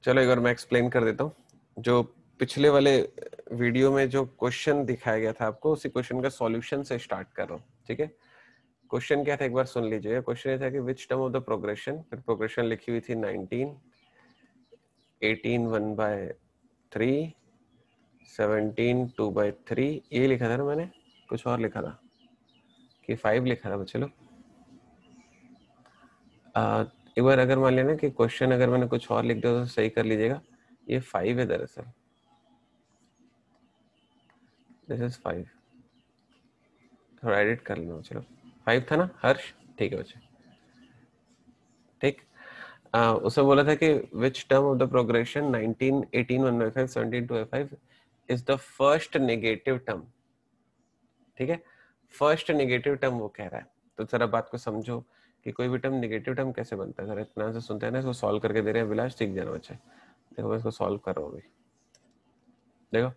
चलो एक बार मैं एक्सप्लेन कर देता हूँ। जो पिछले वाले वीडियो में जो क्वेश्चन दिखाया गया था आपको, उसी क्वेश्चन का सॉल्यूशन से स्टार्ट कर रहा हूँ। ठीक है, क्वेश्चन क्या था एक बार सुन लीजिए। क्वेश्चन ये था कि which term of the progression, फिर प्रोग्रेशन लिखी हुई थी 19, 18 1/3, 17 2/3, ये लिखा था ना मैंने, कुछ और लिखा था कि 5 लिखा था बच्चे लोग। एक बार अगर मान लेना कि क्वेश्चन अगर मैंने कुछ और लिख दिया तो सही कर लीजिएगा। ये 5 है दरअसल, दिस इज 5, थोड़ा एडिट कर लेना। चलो 5 था ना हर्ष, ठीक है बच्चे, ठीक। उसे बोला था कि which term of the progression 19, 18 1/5, 17 2/5 is the first negative term. ठीक है, फर्स्ट नेगेटिव टर्म वो कह रहा है। तो जरा बात को समझो कि कोई भी टर्म नेगेटिव टर्म कैसे बनता है। जरा इतना से सुनते हैं ना, इसको सॉल्व करके दे रहे हैं विलास, सीख जाना बच्चे। देखो मैं इसको सॉल्व कर रहा हूँ अभी। देखो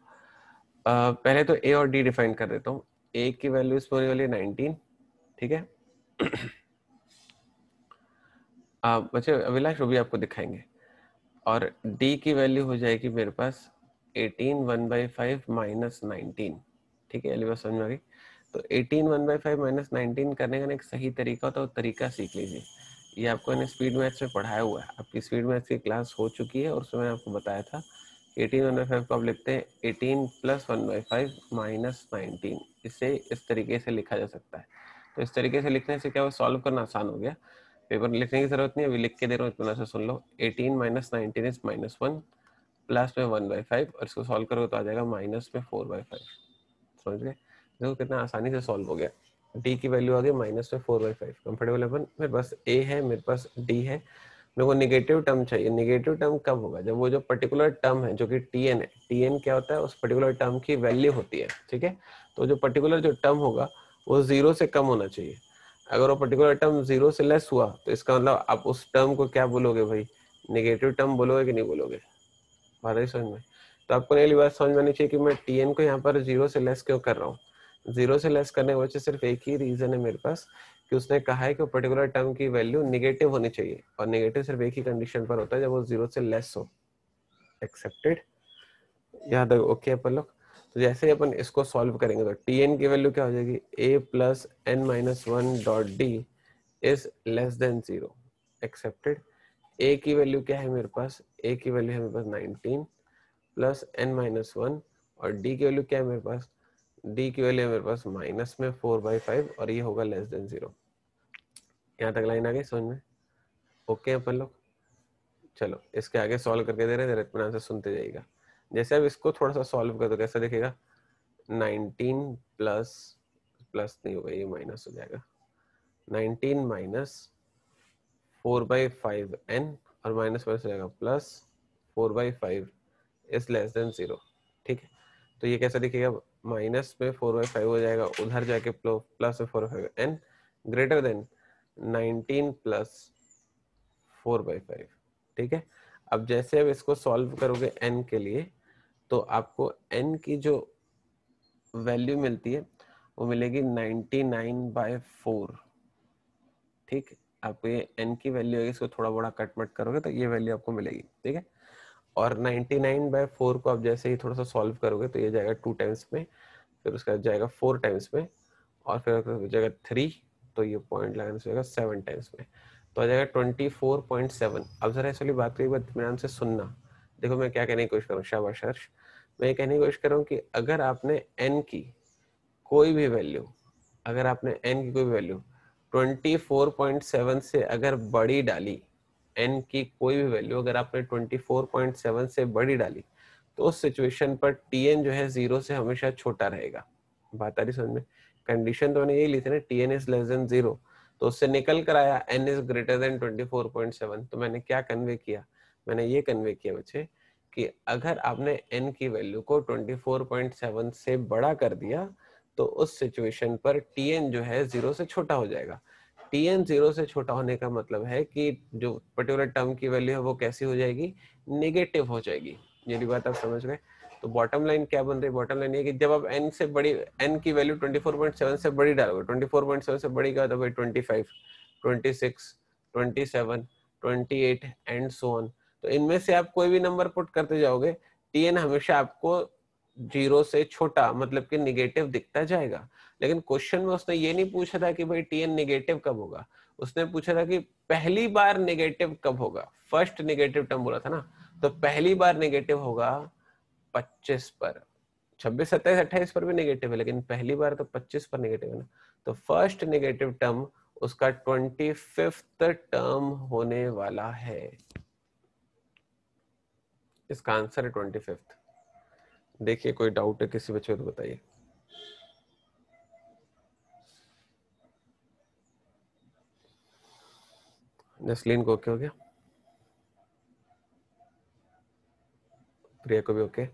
पहले तो ए और डी डिफाइन कर देता हूँ। ए की वैल्यू इस होने वाली है 19, ठीक है। बच्चे अभिलाष वो भी आपको दिखाएंगे। और डी की वैल्यू हो जाएगी मेरे पास 18 1/5 माइनस 19, ठीक है। बात समझ में आ गई। तो 18 1/5 माइनस 19 करने का एक सही तरीका होता है, वो तरीका सीख लीजिए। ये आपको ने स्पीड मैथ्स में पढ़ाया हुआ है, आपकी स्पीड मैथ्स की क्लास हो चुकी है और उसमें मैंने आपको बताया था 18 1/5 को आप लिखते हैं 18 प्लस 1/5 माइनस 19। इसे इस तरीके से लिखा जा सकता है। तो इस तरीके से लिखने से क्या वो सॉल्व करना आसान हो गया। पेपर लिखने की जरूरत नहीं है, अभी लिख के दे रहा हूँ, इतना से सुन लो। 18 माइनस 19 इज -1, प्लस में 1/5 और इसको सॉल्व करोगे तो आ जाएगा माइनस में 4/5। समझ गए? देखो कितना आसानी से सॉल्व हो गया। डी की वैल्यू आ गई माइनस में 4/5। कंफर्टेबल अपन, मेरे पास ए है, मेरे पास डी है। मेरे को निगेटिव टर्म चाहिए। निगेटिव टर्म कब होगा? जब वो जो पर्टिकुलर टर्म है जो कि टीएन है, टीएन क्या होता है? उस पर्टिकुलर टर्म की वैल्यू होती है, ठीक है। तो जो पर्टिकुलर जो टर्म होगा वो 0 से कम होना चाहिए। अगर वो पर्टिकुलर टर्म 0 से लेस हुआ तो इसका मतलब आप उस टर्म को क्या बोलोगे भाई? नेगेटिव टर्म बोलोगे कि नहीं बोलोगे? बात आई समझ में? तो आपको ये बात समझ में आनी चाहिए कि मैं टीएन को यहाँ पर 0 से लेस क्यों कर रहा हूँ। 0 से लेस करने की वजह से सिर्फ एक ही रीजन है मेरे पास, कि उसने कहा है कि पर्टिकुलर टर्म की वैल्यू नेगेटिव होनी चाहिए, और नेगेटिव सिर्फ एक ही कंडीशन पर होता है, जब वो 0 से लेस हो। एक्सेप्टेड? याद है? ओके अपन लोग। तो जैसे ही अपन इसको सॉल्व करेंगे तो टीएन की वैल्यू क्या हो जाएगी? a plus n minus 1 dot D is less than 0। Accepted? a की वैल्यू क्या है मेरे पास? a की वैल्यू है मेरे पास 19 प्लस n माइनस 1, और d की वैल्यू क्या है मेरे पास? d की वैल्यू है मेरे पास माइनस में 4/5, और ये होगा लेस देन 0। यहाँ तक लाइन आ गई समझ में? ओके अपन लोग। चलो इसके आगे सॉल्व करके दे रहे हैं, इत्मीनान से सुनते जाइएगा। जैसे अब इसको थोड़ा सा सॉल्व कर दो, कैसा दिखेगा? 19 प्लस, प्लस नहीं होगा, ये माइनस हो जाएगा। 19 माइनस 4/5n, और माइनस माइनस हो जाएगा प्लस 4/5 इज लेस देन 0। ठीक है, तो ये कैसा दिखेगा? माइनस में 4/5 हो जाएगा, उधर जाके प्लस में 4/5n ग्रेटर देन 19 प्लस 4/5। ठीक है, अब जैसे अब इसको सॉल्व करोगे n के लिए, तो आपको n की जो वैल्यू मिलती है वो मिलेगी 99/4। ठीक, आपको ये n की वैल्यू है, इसको थोड़ा बड़ा कटमट करोगे तो ये वैल्यू आपको मिलेगी। ठीक है, और 99/4 को आप जैसे ही थोड़ा सा सॉल्व करोगे तो ये जाएगा 2 टाइम्स में, फिर उसका जाएगा 4 टाइम्स में, और फिर हो जाएगा 3, तो ये पॉइंट लगाने से जाएगा 7 टाइम्स में, तो आ जाएगा 24.7। अब जरा इसलिए बात करिए, इत्मीनान से सुनना। देखो मैं क्या कहने की कोशिश कर रहा हूँ, शाबाश हर्ष। मैं ये कहने की कोशिश कर रहा हूँ कि अगर आपने n की कोई भी वैल्यू, अगर आपने n की कोई भी वैल्यू 24.7 से अगर बड़ी डाली, n की कोई भी वैल्यू अगर आपने 24.7 से बड़ी डाली, तो उस सिचुएशन पर tn जो है 0 से हमेशा छोटा रहेगा। बात आ रही समझ में? कंडीशन तो मैंने यही ली थी ना, tn इज लेस देन 0, तो उससे निकल कर आया n इज ग्रेटर देन 24.7। तो मैंने क्या कन्वे किया? मैंने ये कन्वे किया बच्चे कि अगर आपने n की वैल्यू को 24.7 से बड़ा कर दिया, तो उस सिचुएशन पर tn जो है 0 से छोटा हो जाएगा। tn 0 से छोटा होने का मतलब है कि जो पर्टिकुलर टर्म की वैल्यू है वो कैसी हो जाएगी? नेगेटिव हो जाएगी। ये बात आप समझ गए? तो बॉटम लाइन क्या बन रही है? बॉटम लाइन ये कि जब आप n से बड़ी, n की वैल्यू 24.7 से बड़ी डालोगे, 24.7 से बड़ी क्या होता है भाई? 25, 26, 27, 28 एंड सो ऑन। तो इनमें से आप कोई भी नंबर पुट करते जाओगे, टीएन हमेशा आपको 0 से छोटा मतलब कि निगेटिव दिखता जाएगा। लेकिन क्वेश्चन में उसने ये नहीं पूछा था कि भाई टीएन निगेटिव कब होगा, उसने पूछा था कि पहली बार निगेटिव कब होगा, फर्स्ट निगेटिव टर्म बोला था ना, तो पहली बार निगेटिव होगा 25 पर। 26, 27, 28 पर भी नेगेटिव है, लेकिन पहली बार तो 25 पर नेगेटिव है ना, तो फर्स्ट नेगेटिव टर्म उसका 25th टर्म होने वाला है। इसका आंसर है 25th। देखिए कोई डाउट है किसी बच्चे को तो बताइए। जसलीन को ओके हो गया, प्रिया को भी ओके।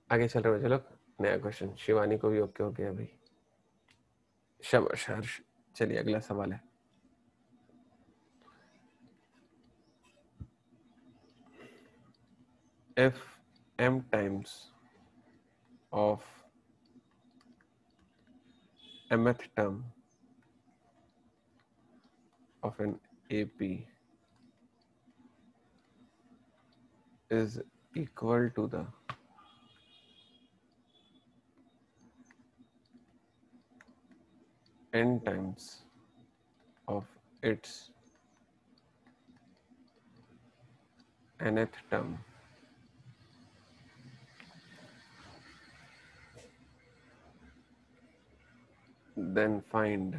आगे चल रहे बच्चे लोग, नया क्वेश्चन। शिवानी को भी ओके हो गया भाई, शाबाश हर्ष। चलिए अगला सवाल है, if m times of mth term of an AP is equal to the n times of its nth term, then find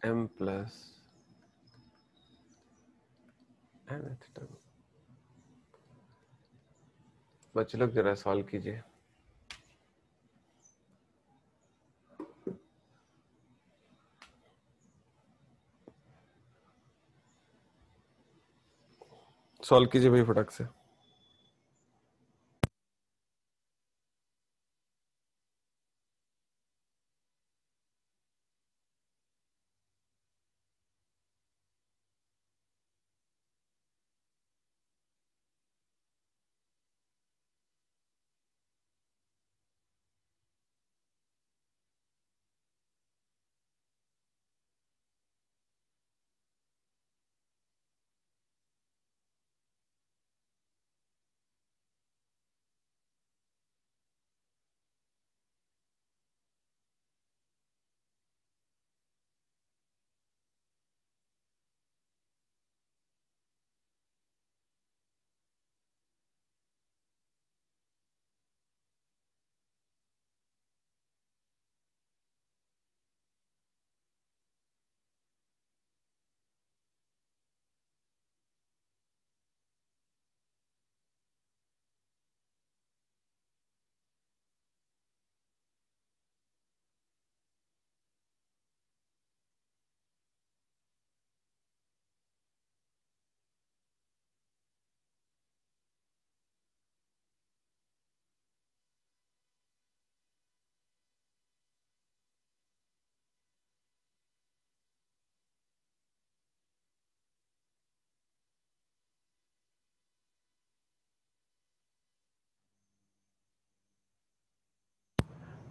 m plus nth term। बच्चे लोग जरा सॉल्व कीजिए। सॉल्व कीजिए भाई फटक से।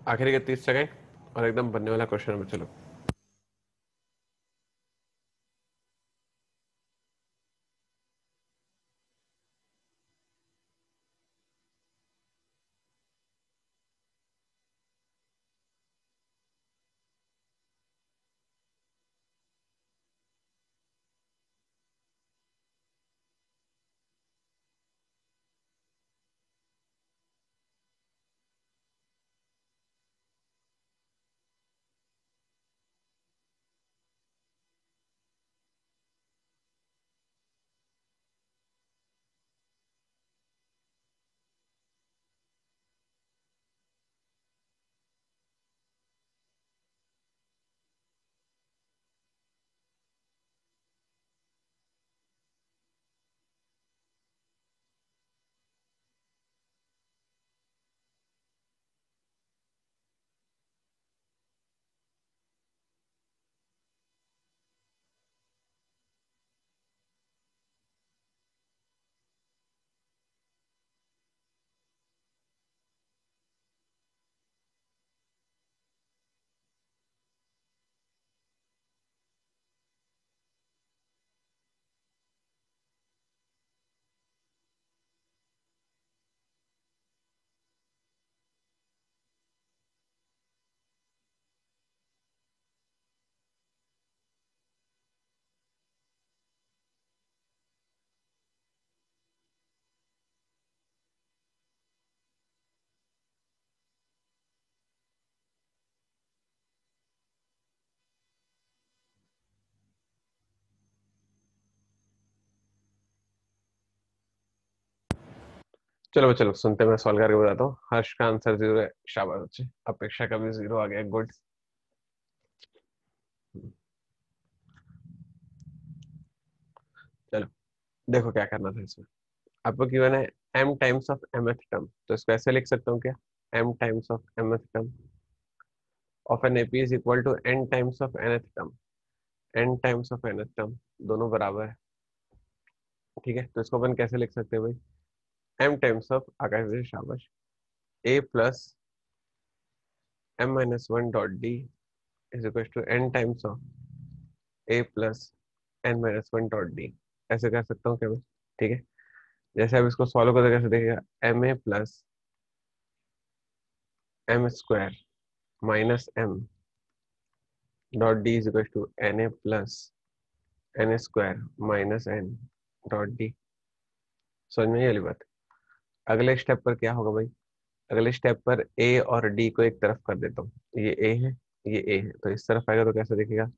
आखिरी के 30 सेकंड और एकदम बनने वाला क्वेश्चन है बच्चे लोग। चलो चलो सुनते हैं, मैं सॉल्व करके बताता हूँ। हर्ष का आंसर 0 है, शाबाश बच्चे। अपेक्षा का भी 0 आ गया, गुड। चलो देखो क्या करना था इसमें। आपको गिवन है m times of mth term, तो इसको ऐसे लिख सकता हूँ क्या, m times of mth term of an AP is equal to n times of nth term. n times of nth term दोनों बराबर है, ठीक है। तो इसको अपन कैसे लिख सकते हैं भाई, m टाइम्स ऑफ, आकाश से शाबाश, a plus m minus one dot D is equal to n times of a plus n minus one dot D. ऐसे कर सकता हूँ क्या मैं, ठीक है। जैसे अब इसको सॉल्व करें कैसे देखिएगा, M A plus M square minus M dot D is equal to N A plus N square minus N dot D. समझ में ये वाली बात। अगले स्टेप पर क्या होगा भाई, अगले स्टेप पर ए और डी को एक तरफ कर देता हूँ, ये ए है, ये ए है, तो इस तरफ आएगा तो कैसे दिखेगा,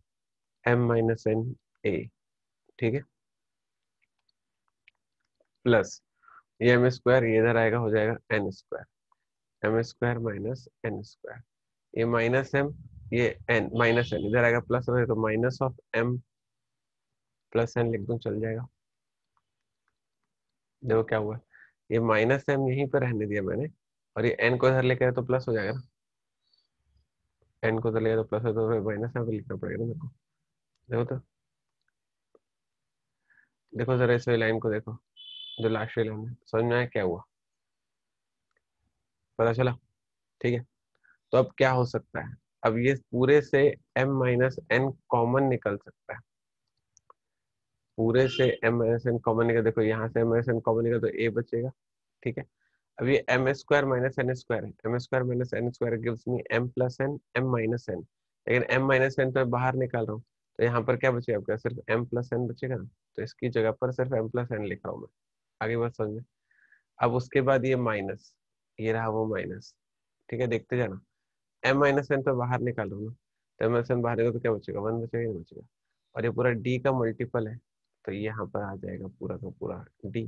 एम माइनस एन ए, ठीक है, प्लस ये एम स्क्वायर, ये इधर आएगा हो जाएगा N square, M square minus N square, ये माइनस एम, ये एन माइनस एन इधर आएगा प्लस हो, तो minus of M plus N लिख दूं, चल जाएगा। देखो क्या हुआ, ये माइनस एम यहीं पर रहने दिया मैंने, और ये एन को इधर लेकर तो प्लस हो जाएगा ना, एन को इधर लेकर तो प्लस हो, तो माइनस एम लिखना पड़ेगा ना मेरे को। देखो तो, देखो जरा इस लाइन को देखो, जो लास्ट लाइन है, समझ में आया क्या हुआ, पता चला, ठीक है। तो अब क्या हो सकता है, अब ये पूरे से m माइनस एन कॉमन निकल सकता है, पूरे से m माइनस एन कॉमन निकल, देखो यहाँ से m माइनस एन कॉमन निकल तो a बचेगा, ठीक है। अब ये M square minus N square है, M square minus N square gives me M plus N M minus N, लेकिन एम माइनस एन तो मैं बाहर निकाल रहा हूँ, तो यहाँ पर क्या बचेगा आपका, सिर्फ एम प्लस एन बचेगा ना, तो इसकी जगह पर सिर्फ एम प्लस एन लिख रहा हूँ मैं। आगे बात समझ में। अब उसके बाद ये माइनस, ये रहा वो माइनस, ठीक है, देखते जाना, एम माइनस एन तो बाहर निकाल रहा हूँ ना, तो एम माइनस एन बाहर निकाल तो क्या बचेगा, वन बचेगा, नहीं बचेगा, और ये पूरा डी का मल्टीपल है, तो यहाँ पर आ जाएगा पूरा का पूरा D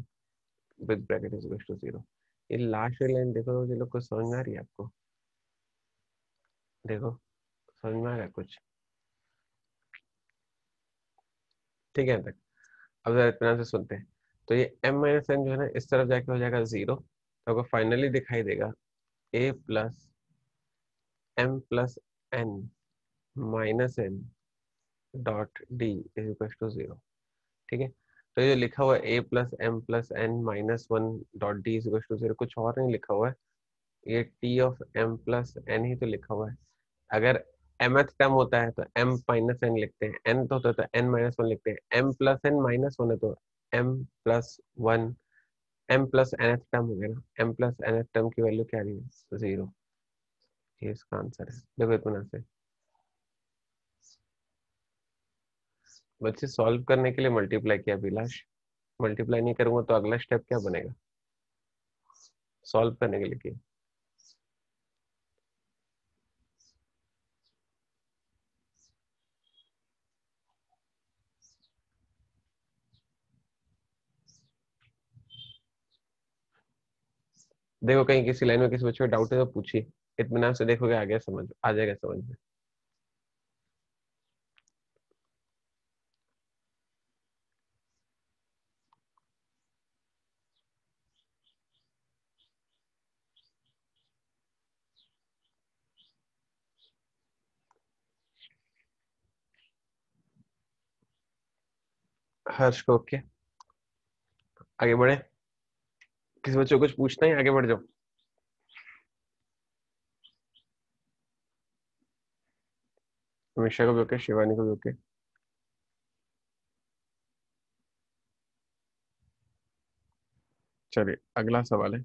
with bracket is equal to 0। ये लास्ट लाइन देखो, ये लोग को समझ में आ रही है आपको, देखो समझ में आ रहा है कुछ, ठीक है तक। अब जरा इतना से सुनते हैं, तो ये m माइनस एन जो है ना, इस तरफ जाके हो जाएगा 0, तो आपको फाइनली दिखाई देगा a plus M plus N minus N dot D is equal to 0, ठीक है। तो ये जो लिखा हुआ है a plus M plus N minus one dot D is equal to 0, कुछ और नहीं लिखा हुआ है, ये T of M plus N ही तो लिखा हुआ है। अगर mth टर्म होता है तो m माइनस एन लिखते हैं, n तो होता है तो n माइनस वन लिखते हैं, m plus N minus one है तो m plus one, m plus nth term हो गया ना, m प्लस nth टर्म की वैल्यू क्या आ रही है, 0। ये इसका आंसर है, देखो इतना से। बच्चे सॉल्व करने के लिए मल्टीप्लाई किया अभिलाष, मल्टीप्लाई नहीं करूंगा तो अगला स्टेप क्या बनेगा, सॉल्व करने के लिए किया। देखो कहीं किसी लाइन में किसी बच्चे को डाउट है तो पूछिए, इत्मीनान से देखोगे आ गया समझ, आ जाएगा समझ में। हर्ष को ओके, आगे बढ़े, किसी बच्चे को कुछ पूछना है, आगे बढ़ जाओ। अमीषा को भी ओके, शिवानी को भी ओके। चलिए अगला सवाल है,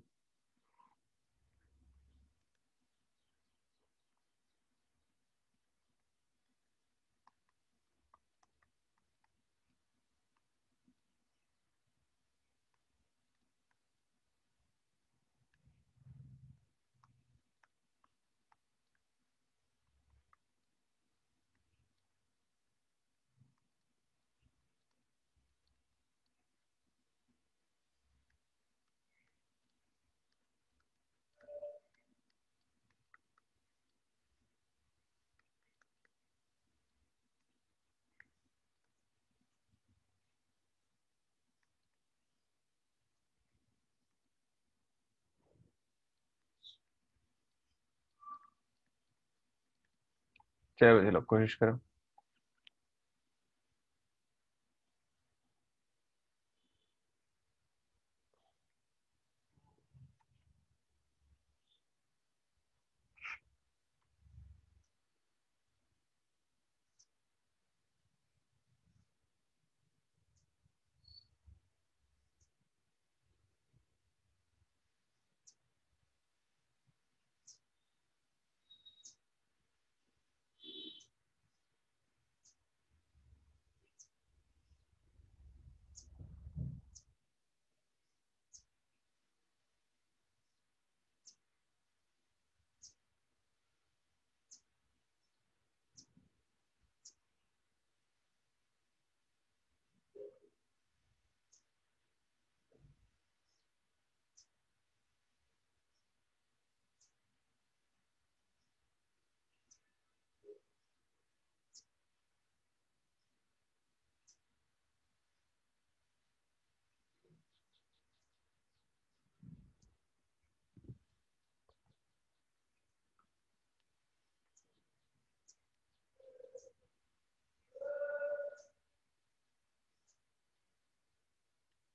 चलो चलो कोशिश करो।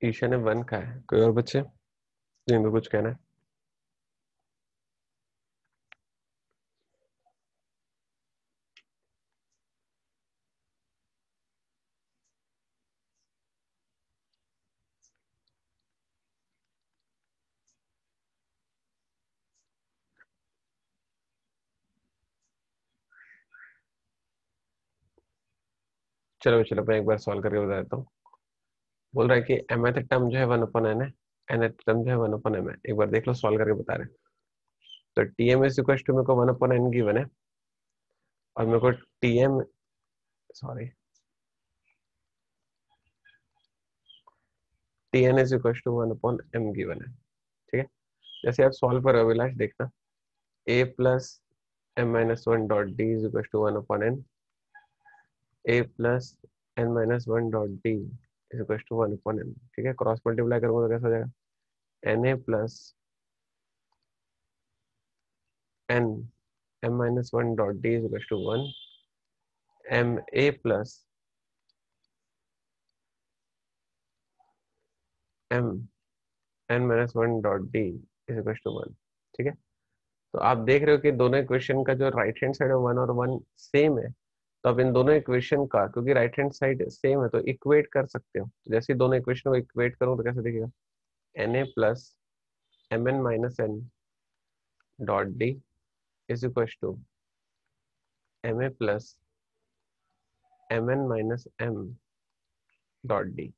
ईशा ने 1 कहा है, कोई और बच्चे जिनको कुछ कहना है? चलो चलो मैं एक बार सॉल्व करके बता देता हूँ। बोल रहा है कि mth टर्म जो है 1/n है, nth टर्म जो है 1/m है। एक बार देख लो, सॉल्व करके बता रहे हैं। तो tm इज इक्वल टू मेरे को 1/n गिवन है, और मेरे को tm, sorry, tn is equal to 1/m given है। ठीक है, जैसे आप सॉल्व करो अभिलाष, देखना a plus m-1 dot d is equal to 1/n, a plus n-1 dot d is equal to 1/n। ठीक है, क्रॉस मल्टीप्लाई करूंगा तो कैसा हो जाएगा? na plus n m-1 dot d is equal to 1, ma plus m n-1 dot d is equal to 1। ठीक है, तो आप देख रहे हो कि दोनों इक्वेशन का जो राइट हैंड साइड है 1 और 1 सेम है। तो अब इन दोनों इक्वेशन का, क्योंकि राइट हैंड साइड सेम है, तो इक्वेट कर सकते हो। तो जैसे ही दोनों इक्वेशन को इक्वेट करूं तो कैसे दिखेगा? na plus mn minus n dot d is equal to ma plus mn minus m dot d।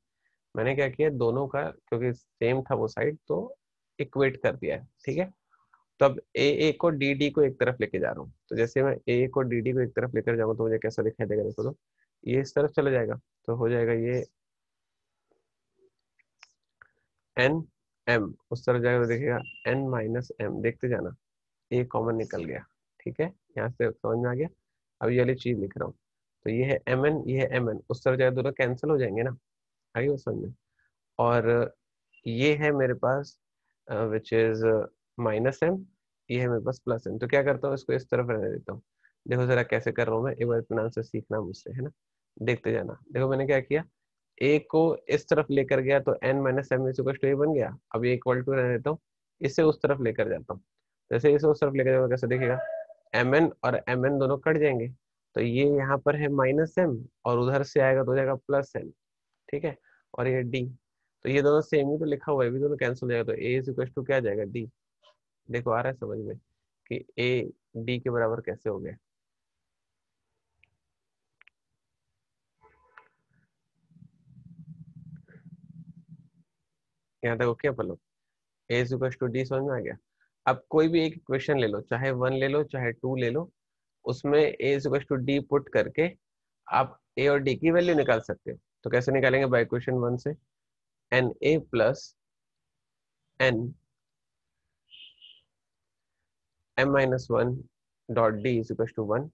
मैंने क्या किया, दोनों का क्योंकि सेम था वो साइड, तो इक्वेट कर दिया है। ठीक है, तो अब ए को डी डी को एक तरफ लेके जा रहा हूँ। तो जैसे मैं ए को डी डी को एक तरफ लेकर जाऊंगा तो मुझे कैसा दिखाई देगा? देखो तो ये इस तरफ चला जाएगा, तो हो जाएगा ये एन एम, उस तरफ जाएगा तो देखिएगा एन माइनस एम। देखते जाना, ए कॉमन निकल गया। ठीक है, यहाँ से समझ में आ गया। अब ये वाली चीज लिख रहा हूँ, तो ये है एम एन, ये है एम एन, उस तरफ जाएगा, दोनों कैंसिल हो जाएंगे ना। आगे वो समझ में। और ये है मेरे पास विच इज माइनस एम, ये है मेरे पास प्लस एम। तो क्या करता हूँ, इसको इस तरफ रहने देता हूँ। देखो जरा कैसे कर रहा हूँ मैं, एक बार इत्मीनान से सीखना मुझसे, है ना। देखते जाना, देखो मैंने क्या किया, ए को इस तरफ लेकर गया तो N minus M equal to A बन गया। अब ये इक्वल टू रहने देता हूँ, इसे उस तरफ लेकर जाता हूँ। जैसे इसे उस तरफ लेकर जाऊंगा कैसे दिखेगा? एम एन और एम एन दोनों कट जाएंगे, तो ये यहाँ पर है माइनस एम, और उधर से आएगा तो हो जाएगा प्लस एम। ठीक है, और ये डी, तो ये दोनों सेम ही तो लिखा हुआ है, भी दोनों कैंसिल हो जाएगा, तो ए इज इक्वल टू क्या आ जाएगा? डी। देखो आ रहा है समझ में कि ए डी के बराबर कैसे हो गया? यहाँ तक ओके अपन लोग? ए इज इक्वल टू डी समझ में आ गया। अब कोई भी एक इक्वेशन ले लो, चाहे 1 ले लो चाहे 2 ले लो, उसमें A is equal to D put करके आप ए और डी की वैल्यू निकाल सकते हो। तो कैसे निकालेंगे? बाय इक्वेशन 1 से, N A plus N M minus 1 dot D is equal to 1।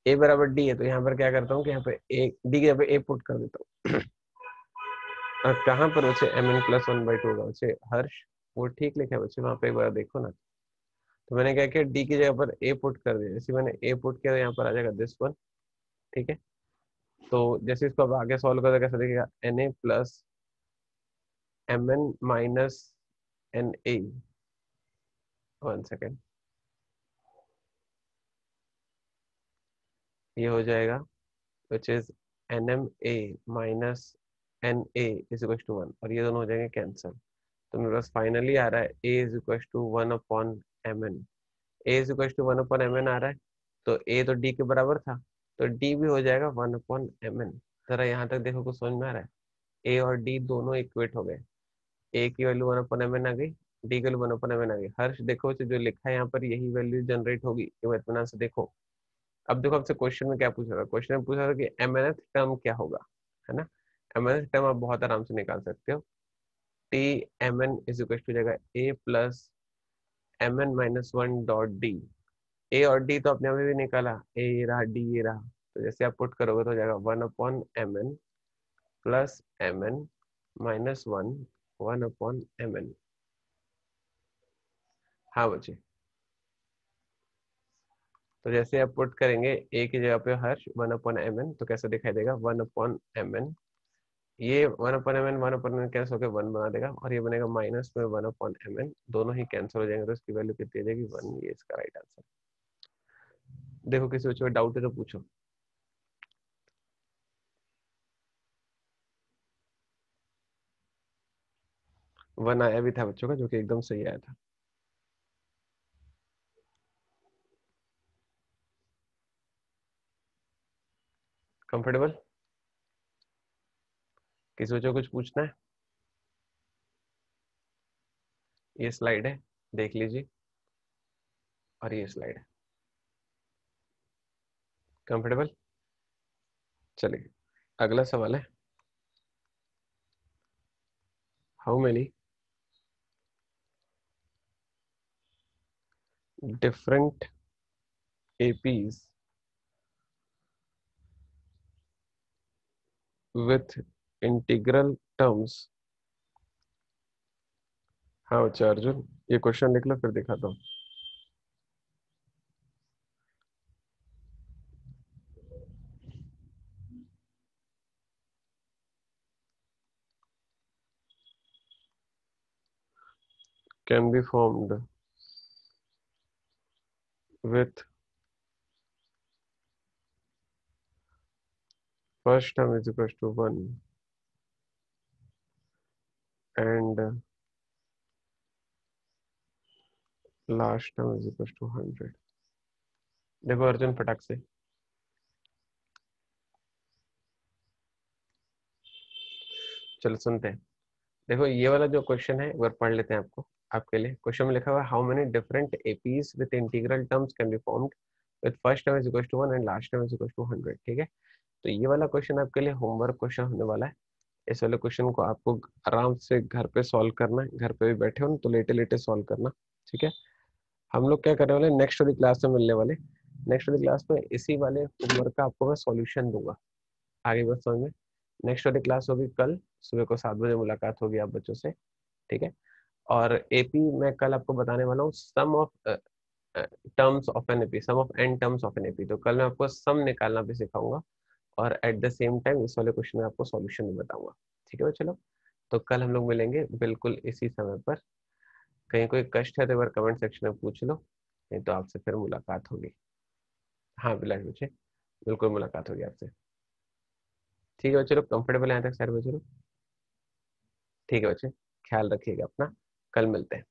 A बराबर डी है, तो यहाँ पर क्या करता हूँ कि यहाँ पे ए डी के यहाँ पे ए पुट कर देता हूँ। और कहाँ पर बच्चे एम एन प्लस 1/2 होगा बच्चे? हर्ष वो ठीक लिखा है बच्चे, वहां पे एक बार देखो ना। तो मैंने क्या किया, डी की जगह पर ए पुट कर दिया। जैसे मैंने ए पुट किया तो यहाँ पर आ जाएगा दिस वन। ठीक है, तो जैसे इसको अब आगे सॉल्व करें कैसे दिखेगा, N A plus M N minus N A. 1 second, ये हो जाएगा which is N M A minus N A is equal to 1, और ये दोनों हो जाएंगे कैंसिल। तो मेरे पास फाइनली आ रहा है A is equal to 1/mn। A is equal to 1/mn आ रहा है, तो ए तो डी के बराबर था, तो डी भी हो जाएगा 1/mn। जरा यहाँ तक देखो, कुछ समझ में आ रहा है? ए और डी दोनों इक्वेट हो गए, ए की वैल्यू 1/mn आ गई, डी की वैल्यू 1/mn आ गई। हर्ष देखो जो लिखा है यहाँ पर यही वैल्यू जनरेट होगी, ये इत्मीनान से देखो। अब देखो आपसे क्वेश्चन में क्या पूछा था, क्वेश्चन में पूछा था कि mnth टर्म क्या होगा, है ना। mnth टर्म आप बहुत आराम से निकाल सकते हो। T M N is equal to जाएगा A plus M N minus one dot D. A और डी तो अपने आप में भी निकाला, ए ये रहा, डी ये रहा, तो जैसे आप पुट करोगे तो हो जाएगा 1/mn plus M N minus one 1/mn। हाँ बच्चे, तो जैसे आप पुट करेंगे ए की जगह पे हर्ष 1/mn, तो कैसे दिखाई देगा 1/mn। ये 1/mn 1/mn कैंसिल होकर 1 बना देगा, और ये बनेगा माइनस में 1/mn, दोनों ही कैंसिल हो जाएंगे, तो इसकी वैल्यू कितनी आ जाएगी 1। ये इसका राइट आंसर। देखो किसी बच्चे को डाउट है तो पूछो। 1 आया भी था बच्चों का, जो कि एकदम सही आया था। कंफर्टेबल? किसी बच्चे को कुछ पूछना है? ये स्लाइड है, देख लीजिए, और ये स्लाइड है। कंफर्टेबल? चलिए, अगला सवाल है, how many different APs with integral terms. हाँ बच्चा अर्जुन, ये क्वेश्चन लिख लो फिर दिखाता हूँ। Can be formed with first term is equals to 1 and last term is equals to 100। देखो अर्जुन फटाक से, चलो सुनते हैं। देखो ये वाला जो क्वेश्चन है एक बार पढ़ लेते हैं आपको, आपके लिए। क्वेश्चन में लिखा हुआ है how many different APs with integral terms can be formed with first term is equal to 1 and last term is equal to 100। ठीक है, तो ये वाला क्वेश्चन आपके लिए होमवर्क क्वेश्चन होने वाला है। इस वाले क्वेश्चन को आपको आराम से घर पे सॉल्व करना है, घर पे भी बैठे हो ना तो लेटे लेटे सॉल्व करना। ठीक है, हम लोग क्या करने वाले, नेक्स्ट वाली क्लास में मिलने वाले। नेक्स्ट वाली क्लास में इसी वाले होमवर्क का आपको मैं सॉल्यूशन दूंगा। आगे बस समझ में। नेक्स्ट वाली क्लास होगी कल सुबह को 7 बजे, मुलाकात होगी आप बच्चों से। ठीक है, और एपी मैं कल आपको बताने वाला हूँ, sum of terms of an AP, sum of n terms of an AP. तो कल मैं आपको सम निकालना भी सिखाऊंगा, और एट द सेम टाइम इस वाले क्वेश्चन में आपको सॉल्यूशन भी बताऊंगा। ठीक है, चलो, तो कल हम लोग मिलेंगे बिल्कुल इसी समय पर। कहीं कोई कष्ट है तो एक बार कमेंट सेक्शन में पूछ लो, नहीं तो आपसे फिर मुलाकात होगी। हाँ बिलाश बच्चे, बिल्कुल मुलाकात होगी आपसे। ठीक है बच्चे लोग, कंफर्टेबल है यहाँ तक सारे बच्चे लोग? ठीक है बच्चे, ख्याल रखिएगा अपना, कल मिलते हैं।